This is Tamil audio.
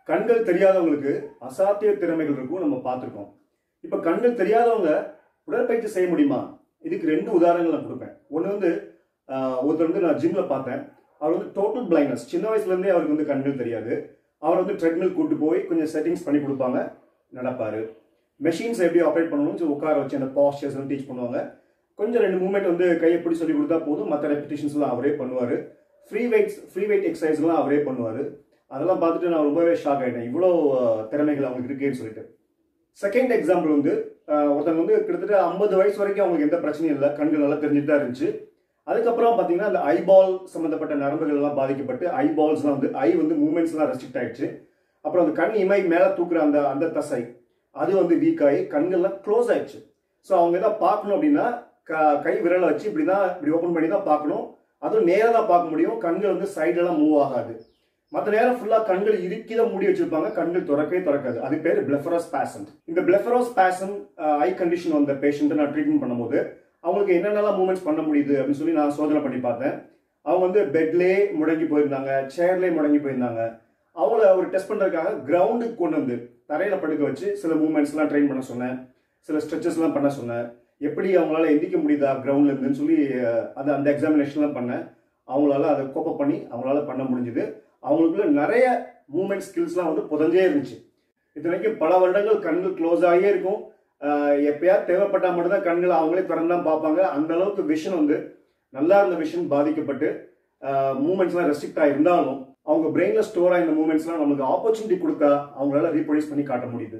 கண்கள் தெரியாதவங்களுக்கு அசாத்திய திறமைகள் இருக்கும், நம்ம பார்த்துருக்கோம். இப்போ கண்கள் தெரியாதவங்க உடற்பயிற்சி செய்ய முடியுமா? இதுக்கு 2 உதாரணங்கள் நான் கொடுப்பேன். ஒன்று வந்து ஒருத்தர் வந்து நான் ஜிம்ல பார்த்தேன். அவர் வந்து டோட்டல் பிளைண்ட்னஸ், சின்ன வயசுலேருந்தே அவருக்கு வந்து கண்கள் தெரியாது. அவர் வந்து ட்ரெட்மில் கூட்டு போய் கொஞ்சம் செட்டிங்ஸ் பண்ணி கொடுப்பாங்க, நடப்பார். மெஷின்ஸ் எப்படி ஆப்ரேட் பண்ணணும்னு உட்கார வச்சு அந்த பாஸ்டர்ஸ் எல்லாம் டீச் பண்ணுவாங்க. கொஞ்சம் 2 மூவ்மெண்ட் வந்து கையை எப்படி சொல்லி கொடுத்தா போதும், மற்ற ரெப்பிடேஷன்ஸ்லாம் அவரே பண்ணுவார். ஃப்ரீ வெயிட் எக்ஸசைஸ்லாம் அவரே பண்ணுவார். அதெல்லாம் பார்த்துட்டு நான் ரொம்பவே ஷாக் ஆகிட்டேன், இவ்வளோ திறமைகள் அவங்களுக்கு இருக்கேன்னு சொல்லிட்டு. செகண்ட் எக்ஸாம்பிள் வந்து ஒருத்தவங்க வந்து கிட்டத்தட்ட 50 வயசு வரைக்கும் அவங்களுக்கு எந்த பிரச்சனையும் இல்லை, கண்கள் நல்லா தெரிஞ்சுட்டு தான் இருந்துச்சு. அதுக்கப்புறம் பார்த்தீங்கன்னா அந்த ஐபால் சம்மந்தப்பட்ட நரம்புகள் எல்லாம் பாதிக்கப்பட்டு ஐபால்ஸ்லாம் வந்து வந்து மூவ்மெண்ட்ஸ்லாம் ரெஸ்ட்ரிக்ட் ஆயிடுச்சு. அப்புறம் அந்த கண் இமை மேலே தூக்குற அந்த தசை அது வந்து வீக் ஆகி கண்கள்லாம் க்ளோஸ் ஆயிடுச்சு. ஸோ அவங்க எதாவது பார்க்கணும் அப்படின்னா கை விரலை வச்சு இப்படி ஓப்பன் பண்ணி தான் பார்க்கணும். அதுவும் நேராக தான் பார்க்க முடியும். கண்கள் வந்து சைடெல்லாம் மூவ் ஆகாது. மற்ற நேரம் ஃபுல்லாக கண்கள் இறுக்கி தான் மூடி வச்சிருப்பாங்க, கண்கள் திறக்காது. அது பேர் பிளெஃபரோஸ்பாசம். இந்த பிளெஃபரோஸ்பாசம் ஐ கண்டிஷன் வந்த பேஷண்ட்டை நான் ட்ரீட்மெண்ட் பண்ணும்போது அவங்களுக்கு என்னென்னலாம் மூவ்மெண்ட்ஸ் பண்ண முடியுது அப்படின்னு சொல்லி நான் சோதனை பண்ணி பார்த்தேன். அவங்க வந்து பெட்லேயே முடங்கி போயிருந்தாங்க, சேர்லேயே முடங்கி போயிருந்தாங்க. அவங்கள ஒரு டெஸ்ட் பண்ணுறதுக்காக கிரவுண்டுக்கு கொண்டு வந்து தரையில் படுக்க வச்சு சில மூவ்மெண்ட்ஸ்லாம் ட்ரெயின் பண்ண சொன்னேன், சில ஸ்ட்ரெச்சஸ்லாம் பண்ண சொன்னேன். எப்படி அவங்களால எந்திக்க முடியுதா கிரவுண்ட்ல இருந்துன்னு சொல்லி அந்த எக்ஸாமினேஷன்லாம் பண்ணேன். அவங்களால அதை கோப்பப் பண்ணி அவங்களால பண்ண முடிஞ்சுது. அவங்களுக்குள்ள நிறைய மூவ்மெண்ட் ஸ்கில்ஸ்லாம் வந்து புதஞ்சே இருந்துச்சு. இத்தனைக்கும் பல வருடங்கள் கண்கள் க்ளோஸ் ஆகியே இருக்கும். எப்பயாவது தேவைப்பட்டா மட்டும்தான் கண்களை அவங்களே திறந்தான் பார்ப்பாங்க. அந்த அளவுக்கு விஷன் வந்து நல்லா இருந்த விஷன் பாதிக்கப்பட்டு மூவ்மெண்ட்ஸ்லாம் ரெஸ்ட்ரிக்டாக இருந்தாலும் அவங்க பிரெயினில் ஸ்டோர் ஆகிருந்த மூவ்மெண்ட்ஸ்லாம் நம்மளுக்கு ஆப்பர்ச்சுனிட்டி கொடுத்தா அவங்களால ரீப்ரொடியூஸ் பண்ணி காட்ட முடியுது.